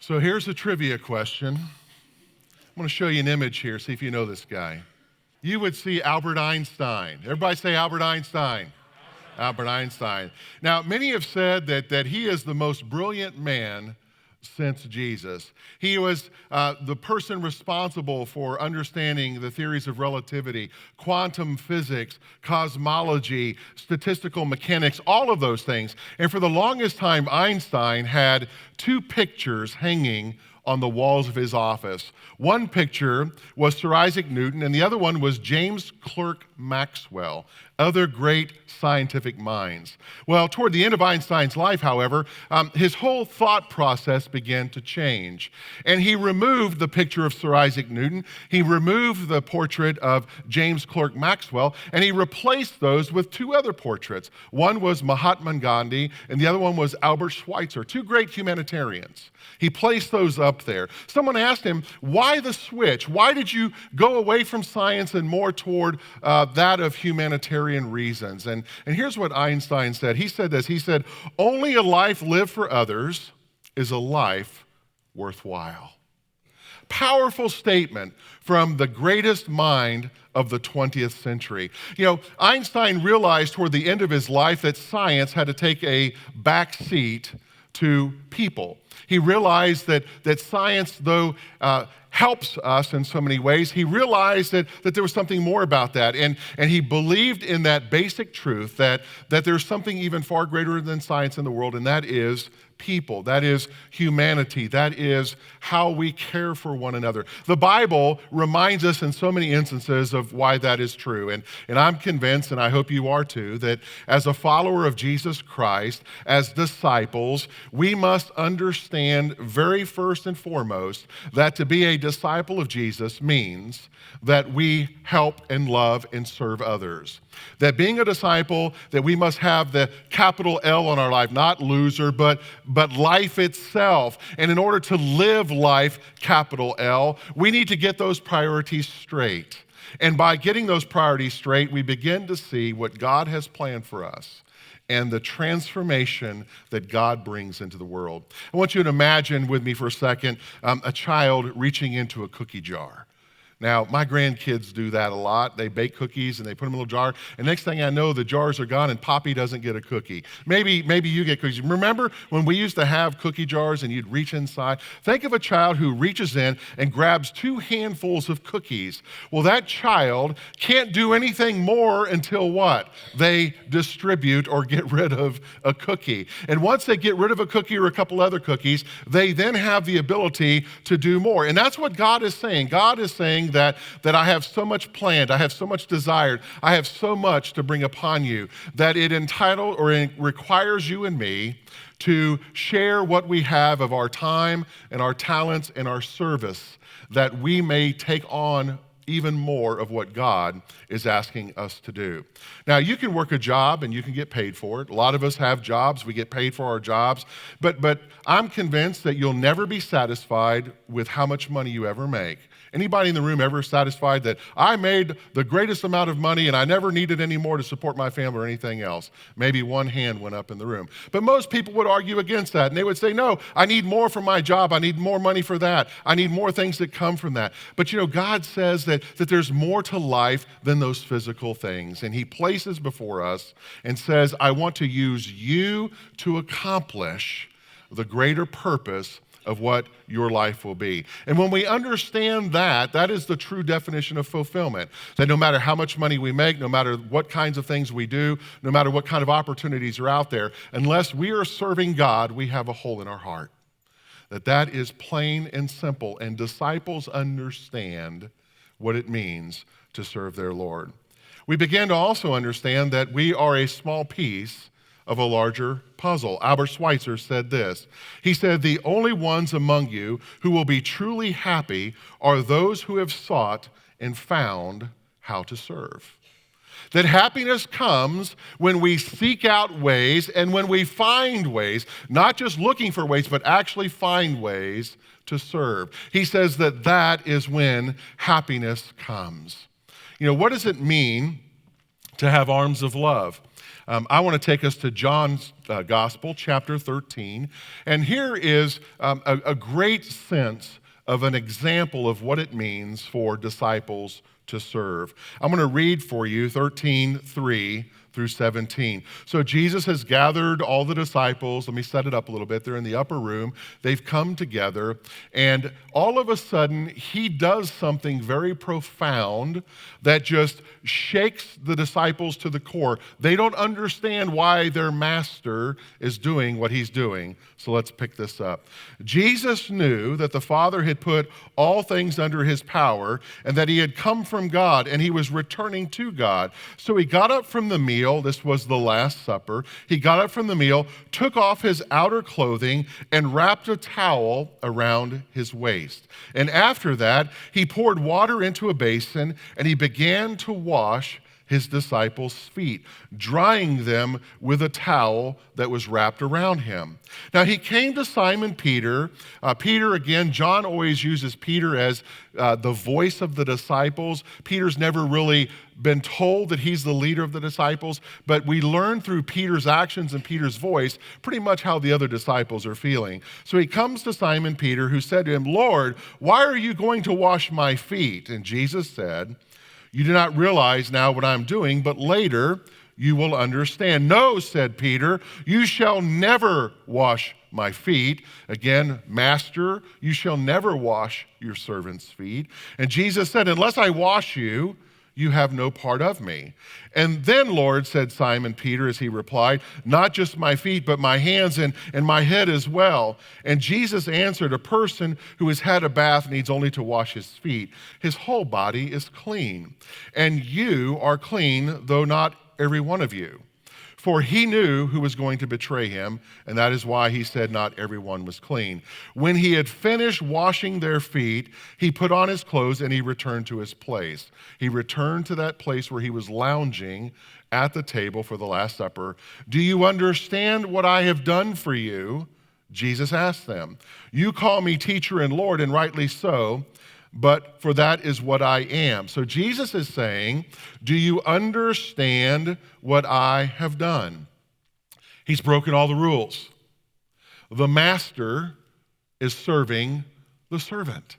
So here's a trivia question. I'm going to show you an image here, see if you know this guy. You would see Albert Einstein. Everybody say Albert Einstein. Albert Einstein. Now, many have said that he is the most brilliant man since Jesus. He was the person responsible for understanding the theories of relativity, quantum physics, cosmology, statistical mechanics, all of those things. And for the longest time, Einstein had two pictures hanging on the walls of his office. One picture was Sir Isaac Newton, and the other one was James Clerk Maxwell, other great scientific minds. Well, toward the end of Einstein's life, however, his whole thought process began to change. And he removed the picture of Sir Isaac Newton, he removed the portrait of James Clerk Maxwell, and he replaced those with two other portraits. One was Mahatma Gandhi, and the other one was Albert Schweitzer, two great humanitarians. He placed those up there. Someone asked him, why the switch? Why did you go away from science and more toward that of humanitarian reasons? And here's what Einstein said. He said this. He said, only a life lived for others is a life worthwhile. Powerful statement from the greatest mind of the 20th century. You know, Einstein realized toward the end of his life that science had to take a back seat to people. He realized that science, though helps us in so many ways, he realized that there was something more about that. And he believed in that basic truth that there's something even far greater than science in the world, and that is people, that is humanity, that is how we care for one another. The Bible reminds us in so many instances of why that is true. And I'm convinced, and I hope you are too, that as a follower of Jesus Christ, as disciples, we must understand very first and foremost that to be a disciple of Jesus means that we help and love and serve others. That being a disciple, that we must have the capital L on our life, not loser, but life itself. And in order to live life, capital L, we need to get those priorities straight. And by getting those priorities straight, we begin to see what God has planned for us and the transformation that God brings into the world. I want you to imagine with me for a second a child reaching into a cookie jar. Now, my grandkids do that a lot. They bake cookies and they put them in a little jar. And next thing I know, the jars are gone and Poppy doesn't get a cookie. Maybe you get cookies. Remember when we used to have cookie jars and you'd reach inside? Think of a child who reaches in and grabs 2 handfuls of cookies. Well, that child can't do anything more until what? They distribute or get rid of a cookie. And once they get rid of a cookie or a couple other cookies, they then have the ability to do more. And that's what God is saying. God is saying that I have so much planned, I have so much desired, I have so much to bring upon you that it entitles or it requires you and me to share what we have of our time and our talents and our service that we may take on even more of what God is asking us to do. Now, you can work a job and you can get paid for it. A lot of us have jobs, we get paid for our jobs, but I'm convinced that you'll never be satisfied with how much money you ever make. Anybody in the room ever satisfied that I made the greatest amount of money and I never needed any more to support my family or anything else? Maybe one hand went up in the room. But most people would argue against that, and they would say, no, I need more from my job. I need more money for that. I need more things that come from that. But you know, God says that there's more to life than those physical things. And he places before us and says, I want to use you to accomplish the greater purpose of what your life will be. And when we understand that is the true definition of fulfillment. That no matter how much money we make, no matter what kinds of things we do, no matter what kind of opportunities are out there, unless we are serving God, we have a hole in our heart. That is plain and simple, and disciples understand what it means to serve their Lord. We begin to also understand that we are a small piece of a larger puzzle. Albert Schweitzer said this. He said, the only ones among you who will be truly happy are those who have sought and found how to serve. That happiness comes when we seek out ways and when we find ways, not just looking for ways, but actually find ways to serve. He says that is when happiness comes. You know, what does it mean to have arms of love? I want to take us to John's Gospel, chapter 13. And here is a great sense of an example of what it means for disciples to serve. I'm going to read for you 13:3 through 17. So Jesus has gathered all the disciples. Let me set it up a little bit. They're in the upper room. They've come together, and all of a sudden, he does something very profound that just shakes the disciples to the core. They don't understand why their master is doing what he's doing. So let's pick this up. Jesus knew that the Father had put all things under his power and that he had come from God and he was returning to God. So he got up from the meal. This was the Last Supper. He got up from the meal, took off his outer clothing, and wrapped a towel around his waist. And after that, he poured water into a basin and he began to wash his disciples' feet, drying them with a towel that was wrapped around him. Now he came to Simon Peter. Peter, again, John always uses Peter as the voice of the disciples. Peter's never really been told that he's the leader of the disciples, but we learn through Peter's actions and Peter's voice pretty much how the other disciples are feeling. So he comes to Simon Peter, who said to him, "Lord, why are you going to wash my feet?" And Jesus said, "You do not realize now what I'm doing, but later you will understand." "No," said Peter, "you shall never wash my feet." Again, "Master, you shall never wash your servant's feet." And Jesus said, "Unless I wash you, you have no part of me." "And then, Lord," said Simon Peter as he replied, "not just my feet, but my hands and my head as well." And Jesus answered, "A person who has had a bath needs only to wash his feet. His whole body is clean. And you are clean, though not every one of you." For he knew who was going to betray him, and that is why he said not everyone was clean. When he had finished washing their feet, he put on his clothes and he returned to his place. He returned to that place where he was lounging at the table for the Last Supper. "Do you understand what I have done for you?" Jesus asked them. "You call me teacher and Lord, and rightly so, but for that is what I am." So Jesus is saying, do you understand what I have done? He's broken all the rules. The master is serving the servant.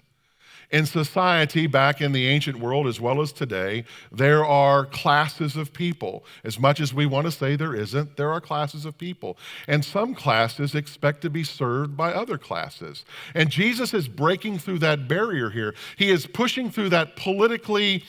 In society, back in the ancient world as well as today, there are classes of people. As much as we want to say there isn't, there are classes of people. And some classes expect to be served by other classes. And Jesus is breaking through that barrier here. He is pushing through that politically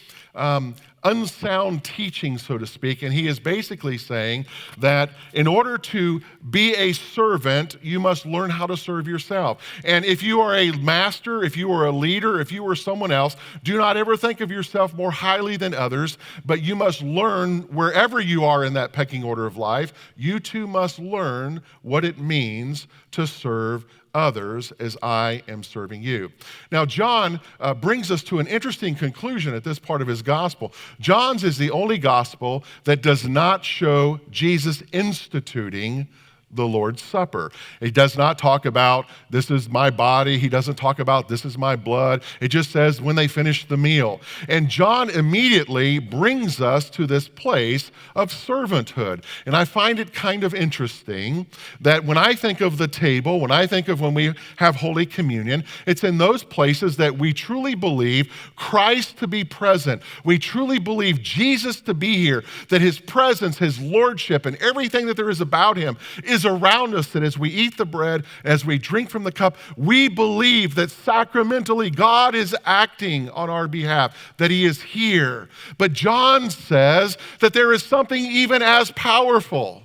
unsound teaching, so to speak, and he is basically saying that in order to be a servant, you must learn how to serve yourself. And if you are a master, if you are a leader, if you are someone else, do not ever think of yourself more highly than others, but you must learn wherever you are in that pecking order of life, you too must learn what it means to serve others as I am serving you. Now, John brings us to an interesting conclusion at this part of his gospel. John's is the only gospel that does not show Jesus instituting the Lord's Supper. He does not talk about, this is my body. He doesn't talk about, this is my blood. It just says when they finish the meal. And John immediately brings us to this place of servanthood. And I find it kind of interesting that when I think of the table, when I think of when we have Holy Communion, it's in those places that we truly believe Christ to be present. We truly believe Jesus to be here, that his presence, his lordship, and everything that there is about him is around us, that as we eat the bread, as we drink from the cup, we believe that sacramentally God is acting on our behalf, that he is here. But John says that there is something even as powerful.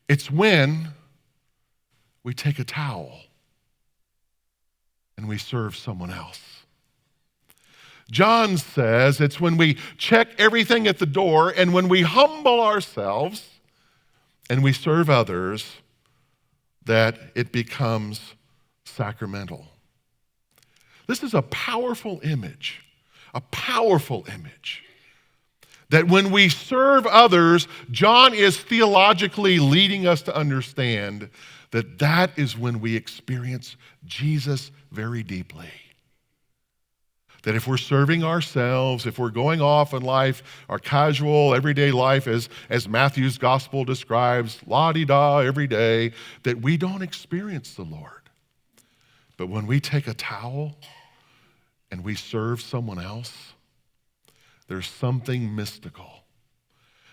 It's when we take a towel and we serve someone else. John says it's when we check everything at the door and when we humble ourselves and we serve others, that it becomes sacramental. This is a powerful image, that when we serve others, John is theologically leading us to understand that that is when we experience Jesus very deeply. That if we're serving ourselves, if we're going off in life, our casual, everyday life, as Matthew's gospel describes, la-di-da every day, that we don't experience the Lord. But when we take a towel and we serve someone else, there's something mystical.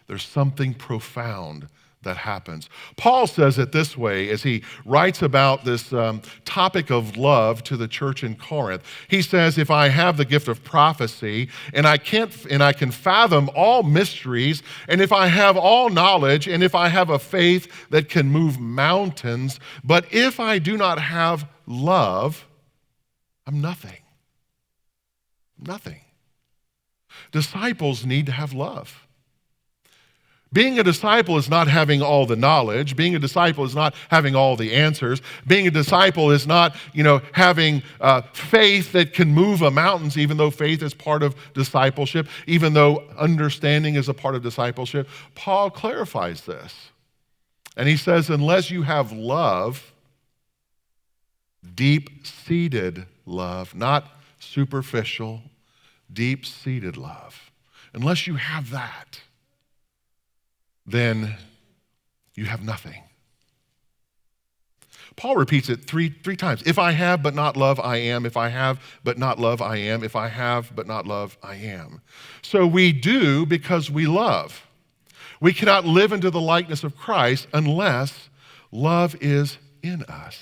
There's something profound that happens. Paul says it this way as he writes about this topic of love to the church in Corinth. He says, if I have the gift of prophecy and I can fathom all mysteries, and if I have all knowledge, and if I have a faith that can move mountains, but if I do not have love, I'm nothing. Nothing. Disciples need to have love. Being a disciple is not having all the knowledge. Being a disciple is not having all the answers. Being a disciple is not, having faith that can move mountains, even though faith is part of discipleship, even though understanding is a part of discipleship. Paul clarifies this. And he says, unless you have love, deep-seated love, not superficial, deep-seated love, unless you have that, then you have nothing. Paul repeats it three times. If I have but not love, I am. If I have but not love, I am. If I have but not love, I am. So we do because we love. We cannot live into the likeness of Christ unless love is in us.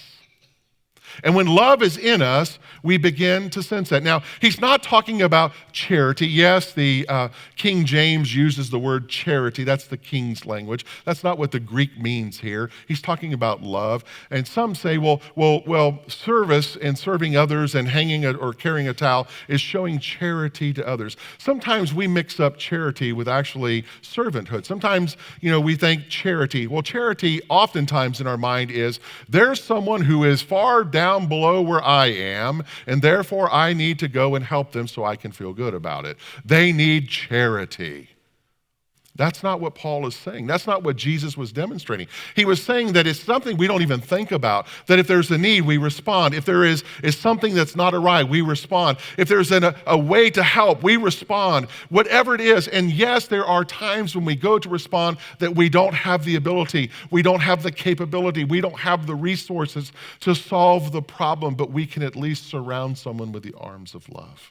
And when love is in us, we begin to sense that. Now, he's not talking about charity. Yes, the King James uses the word charity. That's the King's language. That's not what the Greek means here. He's talking about love. And some say, well, service and serving others and hanging or carrying a towel is showing charity to others. Sometimes we mix up charity with actually servanthood. Sometimes, we think charity. Well, charity oftentimes in our mind is there's someone who is far down below where I am, and therefore I need to go and help them so I can feel good about it. They need charity. That's not what Paul is saying. That's not what Jesus was demonstrating. He was saying that it's something we don't even think about, that if there's a need, we respond. If there is something that's not right, we respond. If there's a way to help, we respond. Whatever it is, and yes, there are times when we go to respond that we don't have the ability, we don't have the capability, we don't have the resources to solve the problem, but we can at least surround someone with the arms of love.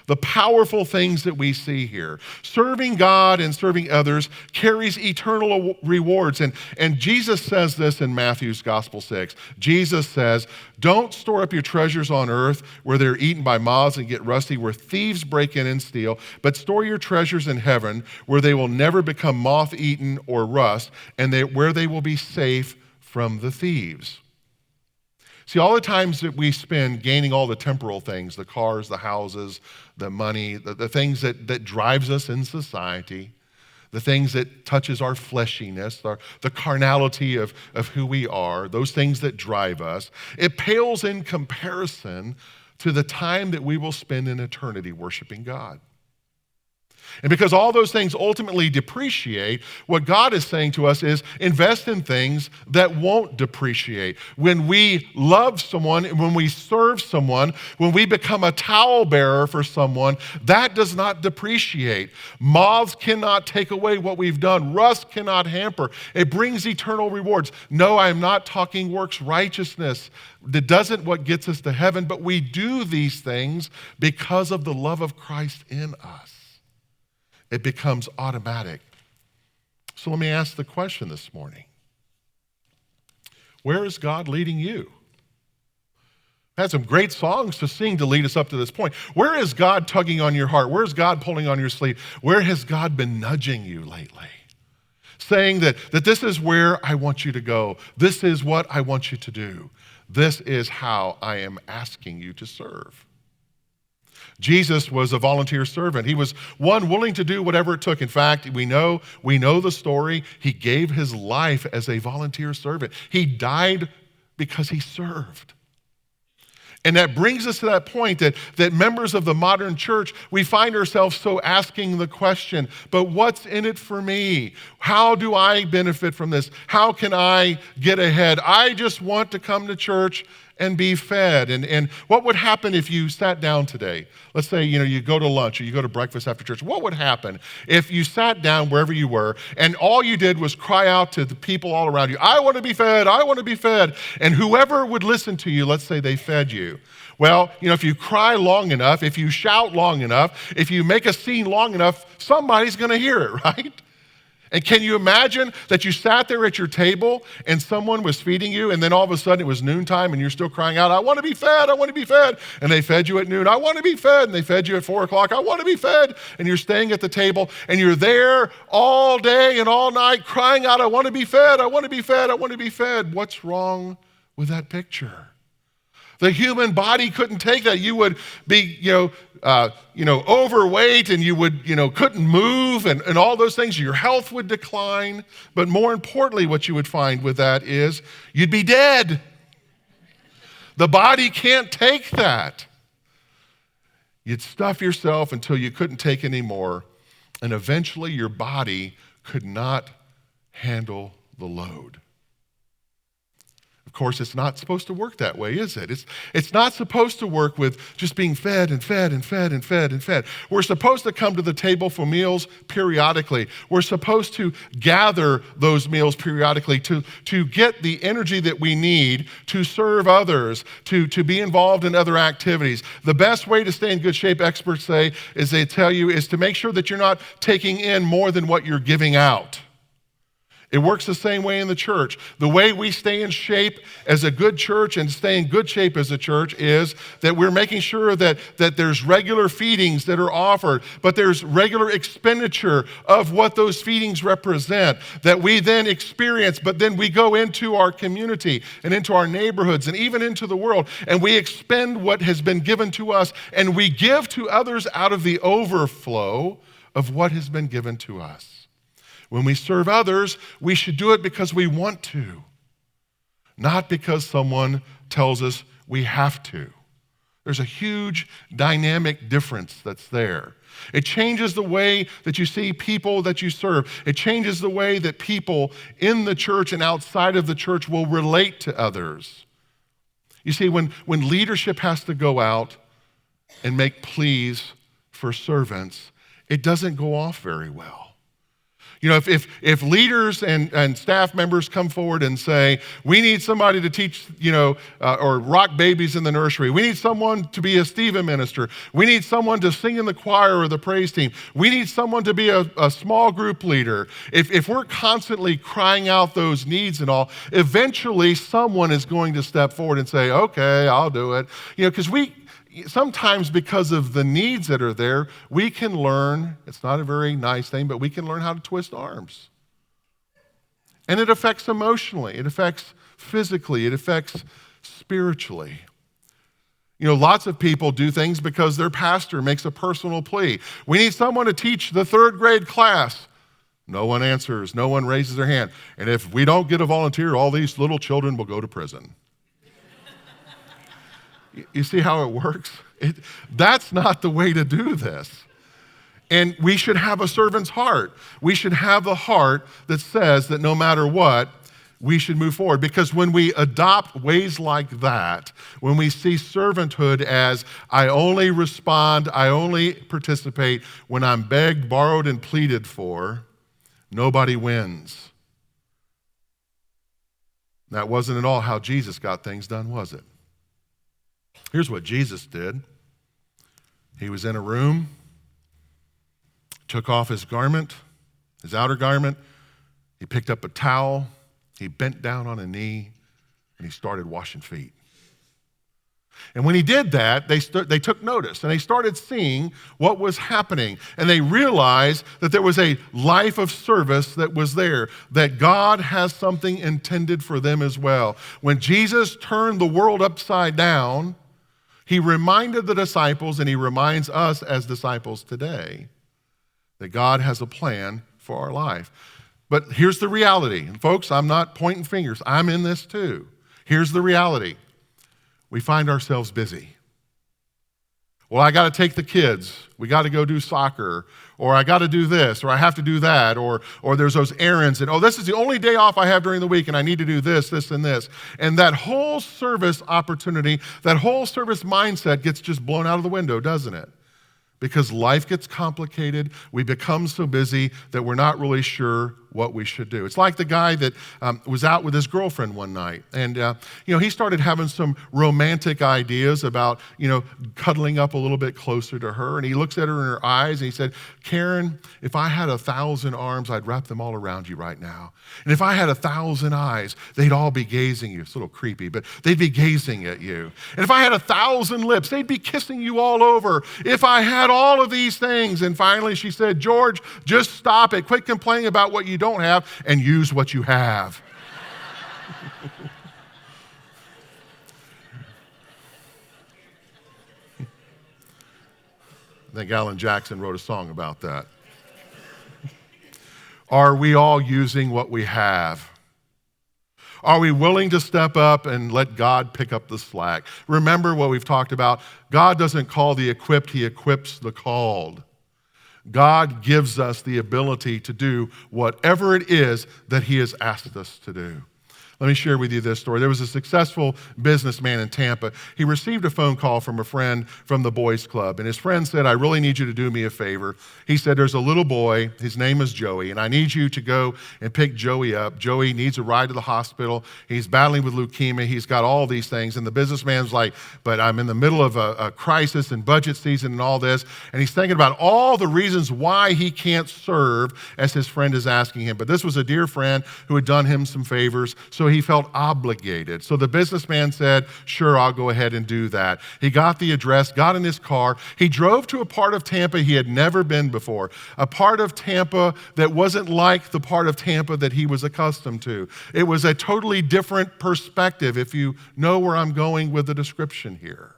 The powerful things that we see here. Serving God and serving others carries eternal rewards. And Jesus says this in Matthew's Gospel 6. Jesus says, don't store up your treasures on earth where they're eaten by moths and get rusty, where thieves break in and steal, but store your treasures in heaven where they will never become moth-eaten or rust, and where they will be safe from the thieves. See, all the times that we spend gaining all the temporal things, the cars, the houses, the money, the things that drives us in society, the things that touches our fleshiness, the carnality of who we are, those things that drive us, it pales in comparison to the time that we will spend in eternity worshiping God. And because all those things ultimately depreciate, what God is saying to us is invest in things that won't depreciate. When we love someone, when we serve someone, when we become a towel bearer for someone, that does not depreciate. Moths cannot take away what we've done. Rust cannot hamper. It brings eternal rewards. No, I'm not talking works righteousness. That doesn't what gets us to heaven, but we do these things because of the love of Christ in us. It becomes automatic. So let me ask the question this morning. Where is God leading you? I had some great songs to sing to lead us up to this point. Where is God tugging on your heart? Where is God pulling on your sleeve? Where has God been nudging you lately? Saying that this is where I want you to go. This is what I want you to do. This is how I am asking you to serve. Jesus was a volunteer servant. He was one willing to do whatever it took. In fact, we know the story. He gave his life as a volunteer servant. He died because he served. And that brings us to that point that members of the modern church, we find ourselves so asking the question, but what's in it for me? How do I benefit from this? How can I get ahead? I just want to come to church and be fed. And what would happen if you sat down today? Let's say, you go to lunch or you go to breakfast after church. What would happen if you sat down wherever you were and all you did was cry out to the people all around you, I want to be fed, I want to be fed. And whoever would listen to you, let's say they fed you. Well, if you cry long enough, if you shout long enough, if you make a scene long enough, somebody's going to hear it, right? And can you imagine that you sat there at your table and someone was feeding you and then all of a sudden it was noontime and you're still crying out, I want to be fed, I want to be fed. And they fed you at noon, I want to be fed. And they fed you at 4 o'clock, I want to be fed. And you're staying at the table and you're there all day and all night crying out, I want to be fed, I want to be fed, I want to be fed. What's wrong with that picture? The human body couldn't take that. You would be, overweight and you would, couldn't move and all those things. Your health would decline. But more importantly, what you would find with that is you'd be dead. The body can't take that. You'd stuff yourself until you couldn't take anymore. And eventually your body could not handle the load. Of course, it's not supposed to work that way, is it? It's not supposed to work with just being fed and fed and fed and fed and fed. We're supposed to come to the table for meals periodically. We're supposed to gather those meals periodically to get the energy that we need to serve others, to be involved in other activities. The best way to stay in good shape, experts say, is they tell you, is to make sure that you're not taking in more than what you're giving out. It works the same way in the church. The way we stay in shape as a good church and stay in good shape as a church is that we're making sure that there's regular feedings that are offered, but there's regular expenditure of what those feedings represent that we then experience, but then we go into our community and into our neighborhoods and even into the world, and we expend what has been given to us, and we give to others out of the overflow of what has been given to us. When we serve others, we should do it because we want to, not because someone tells us we have to. There's a huge dynamic difference that's there. It changes the way that you see people that you serve. It changes the way that people in the church and outside of the church will relate to others. You see, when leadership has to go out and make pleas for servants, it doesn't go off very well. If leaders and staff members come forward and say, we need somebody to teach, or rock babies in the nursery. We need someone to be a Stephen minister. We need someone to sing in the choir or the praise team. We need someone to be a small group leader. If we're constantly crying out those needs and all, eventually someone is going to step forward and say, okay, I'll do it. Because sometimes because of the needs that are there, we can learn, it's not a very nice thing, but we can learn how to twist arms. And it affects emotionally, it affects physically, it affects spiritually. Lots of people do things because their pastor makes a personal plea. We need someone to teach the 3rd grade class. No one answers, no one raises their hand. And if we don't get a volunteer, all these little children will go to prison. You see how it works? That's not the way to do this. And we should have a servant's heart. We should have the heart that says that no matter what, we should move forward. Because when we adopt ways like that, when we see servanthood as I only respond, I only participate when I'm begged, borrowed, and pleaded for, nobody wins. That wasn't at all how Jesus got things done, was it? Here's what Jesus did. He was in a room, took off his garment, his outer garment. He picked up a towel. He bent down on a knee, and he started washing feet. And when he did that, they took notice, and they started seeing what was happening. And they realized that there was a life of service that was there, that God has something intended for them as well. When Jesus turned the world upside down, he reminded the disciples, and he reminds us as disciples today, that God has a plan for our life. But here's the reality. And folks, I'm not pointing fingers. I'm in this too. Here's the reality. we find ourselves busy. Well, I got to take the kids. We got to go do soccer, or I got to do this, or I have to do that, or there's those errands, and this is the only day off I have during the week, and I need to do this, this, and this. And that whole service opportunity, that whole service mindset gets just blown out of the window, doesn't it? Because life gets complicated, we become so busy that we're not really sure what we should do. It's like the guy that was out with his girlfriend one night, and he started having some romantic ideas about cuddling up a little bit closer to her, and he looks at her in her eyes and he said, "Karen, if I had 1,000 arms, I'd wrap them all around you right now. And if I had 1,000 eyes, they'd all be gazing you." It's a little creepy, but they'd be gazing at you. "And if I had 1,000 lips, they'd be kissing you all over. If I had all of these things." And finally she said, "George, just stop it. Quit complaining about what you don't have and use what you have." I think Alan Jackson wrote a song about that. Are we all using what we have? Are we willing to step up and let God pick up the slack? Remember what we've talked about. God doesn't call the equipped, he equips the called. God gives us the ability to do whatever it is that he has asked us to do. Let me share with you this story. There was a successful businessman in Tampa. He received a phone call from a friend from the boys club, and his friend said, "I really need you to do me a favor." He said, "There's a little boy, his name is Joey, and I need you to go and pick Joey up. Joey needs a ride to the hospital. He's battling with leukemia. He's got all these things." And the businessman's like, "But I'm in the middle of a crisis and budget season and all this." And he's thinking about all the reasons why he can't serve as his friend is asking him. But this was a dear friend who had done him some favors, so he felt obligated. So the businessman said, "Sure, I'll go ahead and do that." He got the address, got in his car. He drove to a part of Tampa he had never been before, a part of Tampa that wasn't like the part of Tampa that he was accustomed to. It was a totally different perspective, if you know where I'm going with the description here.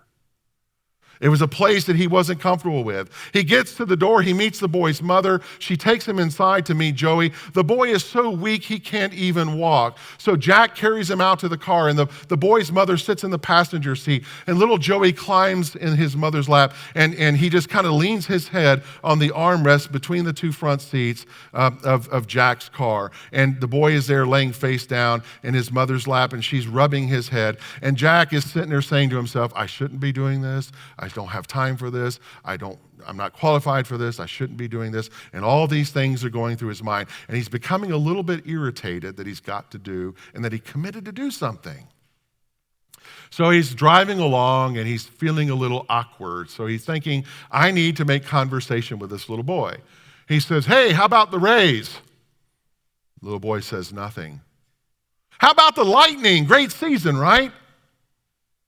It was a place that he wasn't comfortable with. He gets to the door, he meets the boy's mother. She takes him inside to meet Joey. The boy is so weak he can't even walk. So Jack carries him out to the car, and the boy's mother sits in the passenger seat, and little Joey climbs in his mother's lap, and he just kind of leans his head on the armrest between the two front seats of Jack's car. And the boy is there laying face down in his mother's lap, and she's rubbing his head. And Jack is sitting there saying to himself, "I shouldn't be doing this. I don't have time for this. I'm not qualified for this. I shouldn't be doing this." And all these things are going through his mind. And he's becoming a little bit irritated that he's got to do and that he committed to do something. So he's driving along and he's feeling a little awkward. So he's thinking, I need to make conversation with this little boy. He says, "Hey, how about the Rays?" The little boy says nothing. "How about the Lightning? Great season, right?"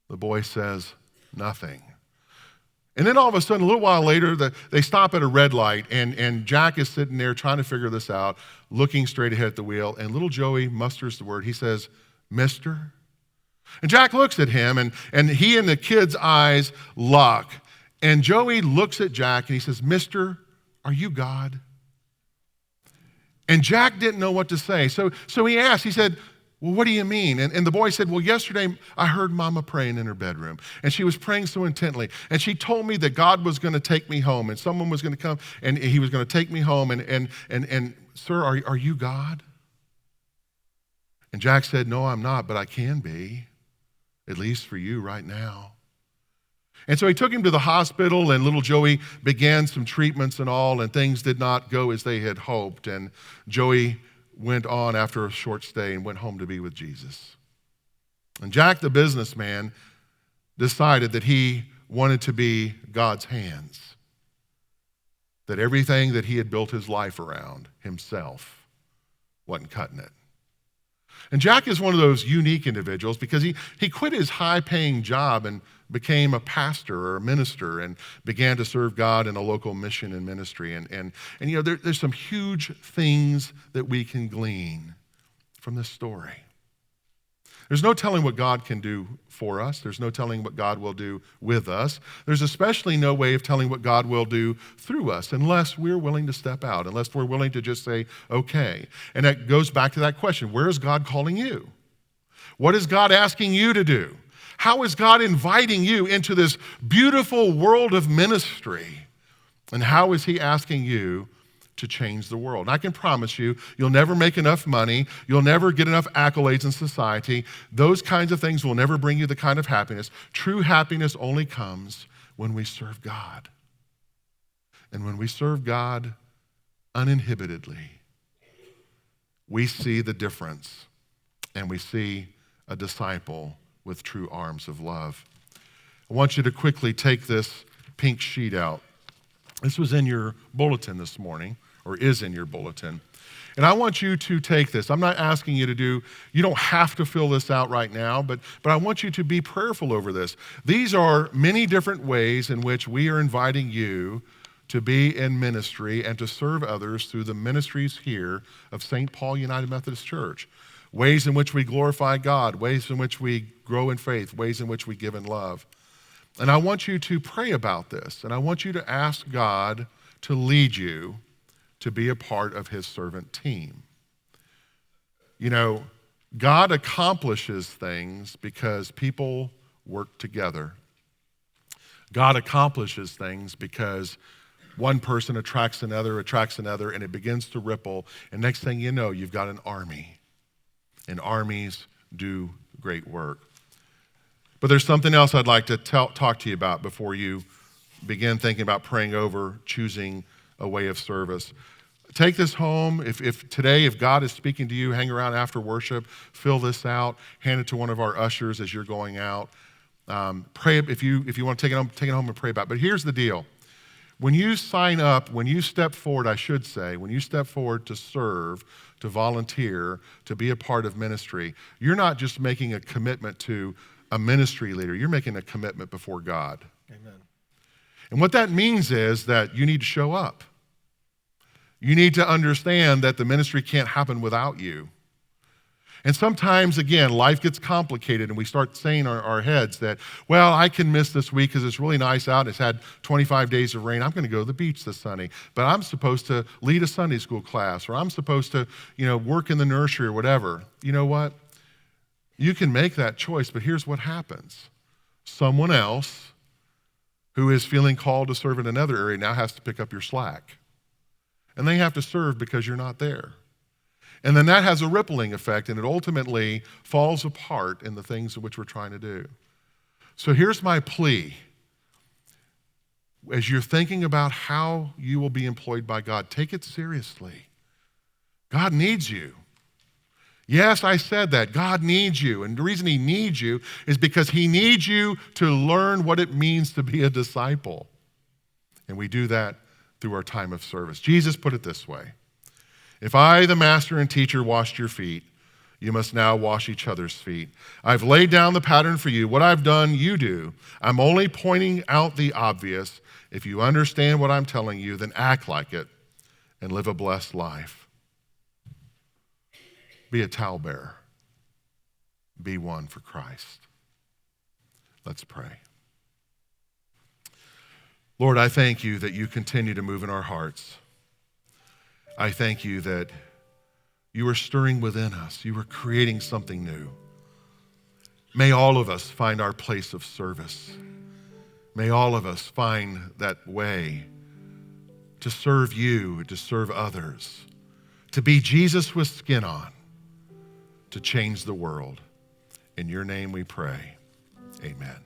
The boy says nothing. And then all of a sudden, a little while later, they stop at a red light, and Jack is sitting there trying to figure this out, looking straight ahead at the wheel, and little Joey musters the word. He says, "Mister?" And Jack looks at him, and he and the kid's eyes lock. And Joey looks at Jack, and he says, "Mister, are you God?" And Jack didn't know what to say. So he asked, he said, "Well, what do you mean?" And the boy said, "Well, yesterday I heard Mama praying in her bedroom, and she was praying so intently, and she told me that God was going to take me home, and someone was going to come, and he was going to take me home, and sir, are you God?" And Jack said, "No, I'm not, but I can be, at least for you right now." And so he took him to the hospital, and little Joey began some treatments and all, and things did not go as they had hoped, and Joey went on after a short stay and went home to be with Jesus. And Jack, the businessman, decided that he wanted to be God's hands, that everything that he had built his life around himself wasn't cutting it. And Jack is one of those unique individuals because he quit his high-paying job and became a pastor or a minister and began to serve God in a local mission and ministry. And there's some huge things that we can glean from this story. There's no telling what God can do for us. There's no telling what God will do with us. There's especially no way of telling what God will do through us unless we're willing to step out, unless we're willing to just say, okay. And that goes back to that question, where is God calling you? What is God asking you to do? How is God inviting you into this beautiful world of ministry? And how is he asking you to change the world? And I can promise you, you'll never make enough money. You'll never get enough accolades in society. Those kinds of things will never bring you the kind of happiness. True happiness only comes when we serve God. And when we serve God uninhibitedly, we see the difference, and we see a disciple with true arms of love. I want you to quickly take this pink sheet out. This was in your bulletin this morning, or is in your bulletin. And I want you to take this. I'm not asking you to do, you don't have to fill this out right now, but I want you to be prayerful over this. These are many different ways in which we are inviting you to be in ministry and to serve others through the ministries here of St. Paul United Methodist Church. Ways in which we glorify God, ways in which we grow in faith, ways in which we give in love. And I want you to pray about this, and I want you to ask God to lead you to be a part of his servant team. You know, God accomplishes things because people work together. God accomplishes things because one person attracts another, and it begins to ripple. And next thing you know, you've got an army. And armies do great work. But there's something else I'd like to talk to you about before you begin thinking about praying over choosing a way of service. Take this home. If today, if God is speaking to you, hang around after worship, fill this out, hand it to one of our ushers as you're going out. Pray if you want to take it home and pray about it. But here's the deal. When you sign up, when you step forward, when you step forward to serve, to volunteer, to be a part of ministry, you're not just making a commitment to a ministry leader, you're making a commitment before God. Amen. And what that means is that you need to show up. You need to understand that the ministry can't happen without you. And sometimes, again, life gets complicated and we start saying in our heads that, well, I can miss this week because it's really nice out. It's had 25 days of rain. I'm going to go to the beach this Sunday. But I'm supposed to lead a Sunday school class, or I'm supposed to, work in the nursery or whatever. You know what? You can make that choice, but here's what happens. Someone else who is feeling called to serve in another area now has to pick up your slack. And they have to serve because you're not there. And then that has a rippling effect, and it ultimately falls apart in the things which we're trying to do. So here's my plea. As you're thinking about how you will be employed by God, take it seriously. God needs you. Yes, I said that. God needs you. And the reason he needs you is because he needs you to learn what it means to be a disciple. And we do that through our time of service. Jesus put it this way. If I, the master and teacher, washed your feet, you must now wash each other's feet. I've laid down the pattern for you. What I've done, you do. I'm only pointing out the obvious. If you understand what I'm telling you, then act like it and live a blessed life. Be a towel bearer. Be one for Christ. Let's pray. Lord, I thank you that you continue to move in our hearts. I thank you that you are stirring within us. You are creating something new. May all of us find our place of service. May all of us find that way to serve you, to serve others, to be Jesus with skin on, to change the world. In your name we pray. Amen.